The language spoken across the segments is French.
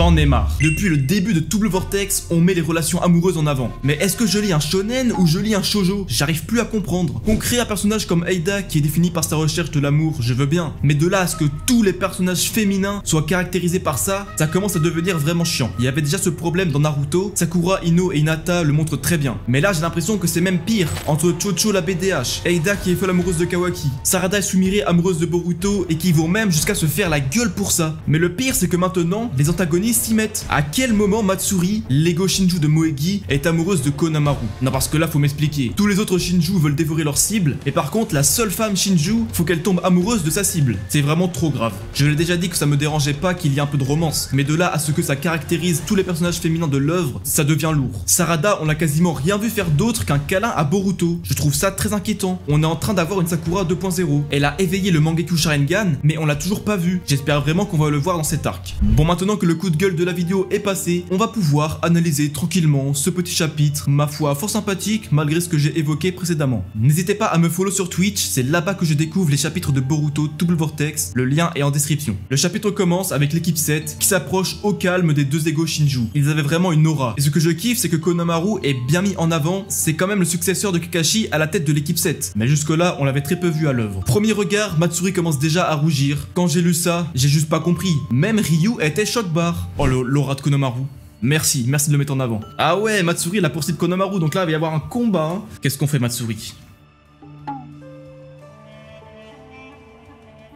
J'en ai marre. Depuis le début de Double Vortex, on met les relations amoureuses en avant. Mais est-ce que je lis un shonen ou je lis un shoujo? J'arrive plus à comprendre. Qu'on crée un personnage comme Eida qui est défini par sa recherche de l'amour, je veux bien. Mais de là à ce que tous les personnages féminins soient caractérisés par ça commence à devenir vraiment chiant. Il y avait déjà ce problème dans Naruto, Sakura, Ino et Hinata le montrent très bien. Mais là j'ai l'impression que c'est même pire. Entre Chocho la BDH, Eida qui est folle amoureuse de Kawaki, Sarada et Sumire amoureuse de Boruto et qui vont même jusqu'à se faire la gueule pour ça. Mais le pire c'est que maintenant, les antagonistes s'y mettent. À quel moment Matsuri, l'ego Shinju de Moegi, est amoureuse de Konamaru? Non parce que là faut m'expliquer. Tous les autres Shinju veulent dévorer leur cible, et par contre la seule femme Shinju, faut qu'elle tombe amoureuse de sa cible. C'est vraiment trop grave. Je l'ai déjà dit que ça me dérangeait pas qu'il y ait un peu de romance, mais de là à ce que ça caractérise tous les personnages féminins de l'œuvre, ça devient lourd. Sarada, on l'a quasiment rien vu faire d'autre qu'un câlin à Boruto. Je trouve ça très inquiétant. On est en train d'avoir une Sakura 2.0. Elle a éveillé le Mangekyou Sharingan, mais on l'a toujours pas vu. J'espère vraiment qu'on va le voir dans cet arc. Bon, maintenant que le coup de gueule de la vidéo est passé, on va pouvoir analyser tranquillement ce petit chapitre, ma foi fort sympathique malgré ce que j'ai évoqué précédemment. N'hésitez pas à me follow sur Twitch, c'est là-bas que je découvre les chapitres de Boruto Double Vortex, le lien est en description. Le chapitre commence avec l'équipe 7 qui s'approche au calme des deux égaux Shinju. Ils avaient vraiment une aura. Et ce que je kiffe, c'est que Konamaru est bien mis en avant, c'est quand même le successeur de Kakashi à la tête de l'équipe 7. Mais jusque-là, on l'avait très peu vu à l'œuvre. Premier regard, Matsuri commence déjà à rougir. Quand j'ai lu ça, j'ai juste pas compris. Même Ryu était choc bar. Oh l'aura de Konamaru. Merci de le mettre en avant. Ah ouais, Matsuri est la poursuite de Konamaru, donc là il va y avoir un combat. Hein. Qu'est-ce qu'on fait Matsuri?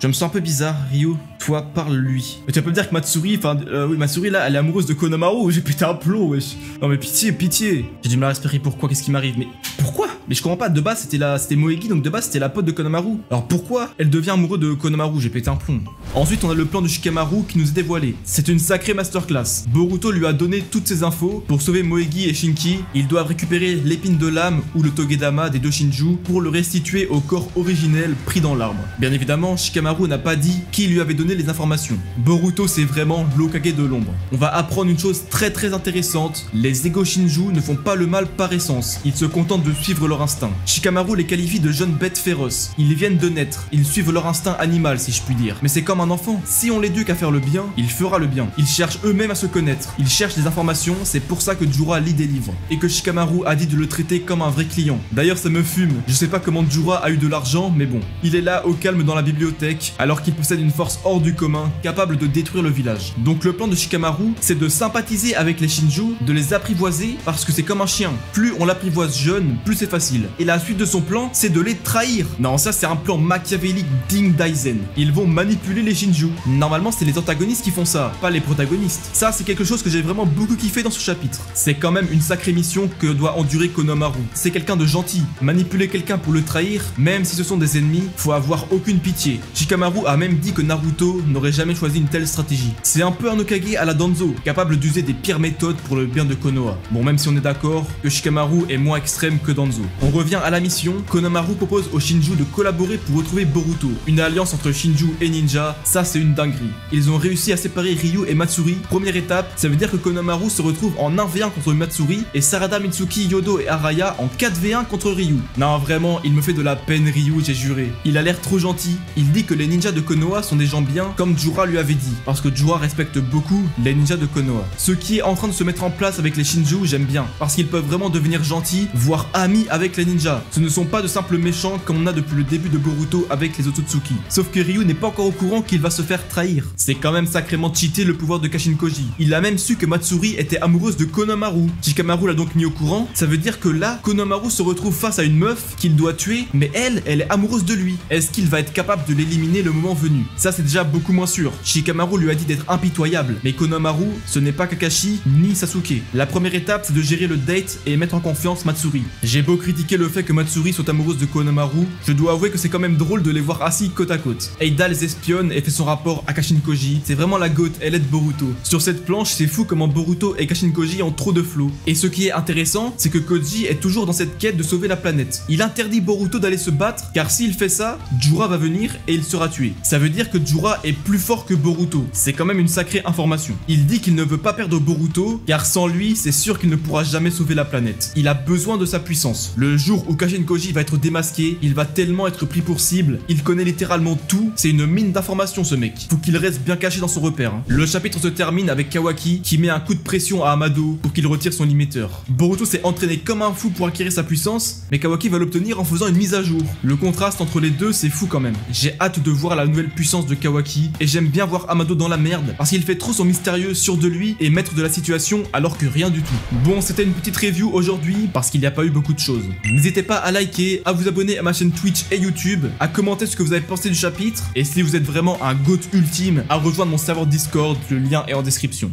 Je me sens un peu bizarre, Ryu. Toi, parle-lui. Mais tu peux me dire que Matsuri, oui, Matsuri là, elle est amoureuse de Konamaru. J'ai pété un plomb, wesh. Non mais pitié. J'ai du mal à respirer, pourquoi? Qu'est-ce qui m'arrive? Mais pourquoi? Mais je comprends pas, de base c'était Moegi, donc de base c'était la pote de Konamaru. Alors pourquoi elle devient amoureuse de Konamaru? J'ai pété un plomb. Ensuite on a le plan de Shikamaru qui nous est dévoilé. C'est une sacrée masterclass. Boruto lui a donné toutes ces infos. Pour sauver Moegi et Shinki, ils doivent récupérer l'épine de l'âme ou le Togedama des deux Shinju pour le restituer au corps originel pris dans l'arbre. Bien évidemment, Shikamaru n'a pas dit qui lui avait donné les informations. Boruto c'est vraiment l'Hokage de l'ombre. On va apprendre une chose très intéressante. Les Ego Shinju ne font pas le mal par essence. Ils se contentent de suivre leur instinct. Shikamaru les qualifie de jeunes bêtes féroces. Ils viennent de naître. Ils suivent leur instinct animal si je puis dire. Mais c'est comme un enfant. Si on l'éduque à faire le bien, il fera le bien. Ils cherchent eux-mêmes à se connaître. Ils cherchent des informations. C'est pour ça que Jura lit des livres. Et que Shikamaru a dit de le traiter comme un vrai client. D'ailleurs ça me fume. Je sais pas comment Jura a eu de l'argent, mais bon. Il est là au calme dans la bibliothèque, alors qu'il possède une force hors du commun, capable de détruire le village. Donc le plan de Shikamaru, c'est de sympathiser avec les Shinju, de les apprivoiser, parce que c'est comme un chien. Plus on l'apprivoise jeune, plus c'est facile. Et la suite de son plan, c'est de les trahir. Non, ça c'est un plan machiavélique digne d'Aizen. Ils vont manipuler les Shinju. Normalement, c'est les antagonistes qui font ça, pas les protagonistes. Ça, c'est quelque chose que j'ai vraiment beaucoup kiffé dans ce chapitre. C'est quand même une sacrée mission que doit endurer Konamaru. C'est quelqu'un de gentil. Manipuler quelqu'un pour le trahir, même si ce sont des ennemis, faut avoir aucune pitié. Shikamaru a même dit que Naruto n'aurait jamais choisi une telle stratégie. C'est un peu un Hokage à la Danzo, capable d'user des pires méthodes pour le bien de Konoha. Bon, même si on est d'accord que Shikamaru est moins extrême que Danzo. On revient à la mission. Konamaru propose aux Shinju de collaborer pour retrouver Boruto. Une alliance entre Shinju et ninja, ça c'est une dinguerie. Ils ont réussi à séparer Ryu et Matsuri. Première étape, ça veut dire que Konamaru se retrouve en 1v1 contre Matsuri et Sarada, Mitsuki, Yodo et Araya en 4v1 contre Ryu. Non, vraiment, il me fait de la peine Ryu, j'ai juré. Il a l'air trop gentil. Il dit que les ninjas de Konoha sont des gens bien, comme Jura lui avait dit, parce que Jura respecte beaucoup les ninjas de Konoha. Ce qui est en train de se mettre en place avec les Shinju, j'aime bien, parce qu'ils peuvent vraiment devenir gentils, voire amis avec les ninjas. Ce ne sont pas de simples méchants comme on a depuis le début de Boruto avec les Otsutsuki. Sauf que Ryu n'est pas encore au courant qu'il va se faire trahir. C'est quand même sacrément cheaté le pouvoir de Kashin-Koji. Il a même su que Matsuri était amoureuse de Konamaru. Shikamaru l'a donc mis au courant. Ça veut dire que là, Konamaru se retrouve face à une meuf qu'il doit tuer, mais elle est amoureuse de lui. Est-ce qu'il va être capable de l'éliminer le moment venu? Ça c'est déjà beaucoup moins sûr. Shikamaru lui a dit d'être impitoyable, mais Konamaru, ce n'est pas Kakashi ni Sasuke. La première étape, c'est de gérer le date et mettre en confiance Matsuri. J'ai beau critiquer le fait que Matsuri soit amoureuse de Konamaru, je dois avouer que c'est quand même drôle de les voir assis côte à côte. Eida les espionne et fait son rapport à Kashin-Koji. C'est vraiment la goat, elle aide Boruto. Sur cette planche, c'est fou comment Boruto et Kashin-Koji ont trop de flow. Et ce qui est intéressant, c'est que Koji est toujours dans cette quête de sauver la planète. Il interdit Boruto d'aller se battre, car s'il fait ça, Jura va venir et il sera tué. Ça veut dire que Jura est plus fort que Boruto. C'est quand même une sacrée information. Il dit qu'il ne veut pas perdre Boruto, car sans lui, c'est sûr qu'il ne pourra jamais sauver la planète. Il a besoin de sa puissance. Le jour où Kashin Koji va être démasqué, il va tellement être pris pour cible, il connaît littéralement tout, c'est une mine d'informations ce mec. Faut qu'il reste bien caché dans son repère. Le chapitre se termine avec Kawaki qui met un coup de pression à Amado pour qu'il retire son limiteur. Boruto s'est entraîné comme un fou pour acquérir sa puissance, mais Kawaki va l'obtenir en faisant une mise à jour. Le contraste entre les deux, c'est fou quand même. J'ai hâte de voir la nouvelle puissance de Kawaki, et j'aime bien voir Amado dans la merde, parce qu'il fait trop son mystérieux, sûr de lui, et maître de la situation, alors que rien du tout. Bon, c'était une petite review aujourd'hui, parce qu'il n'y a pas eu beaucoup de choses. N'hésitez pas à liker, à vous abonner à ma chaîne Twitch et YouTube, à commenter ce que vous avez pensé du chapitre, et si vous êtes vraiment un GOAT ultime, à rejoindre mon serveur Discord, le lien est en description.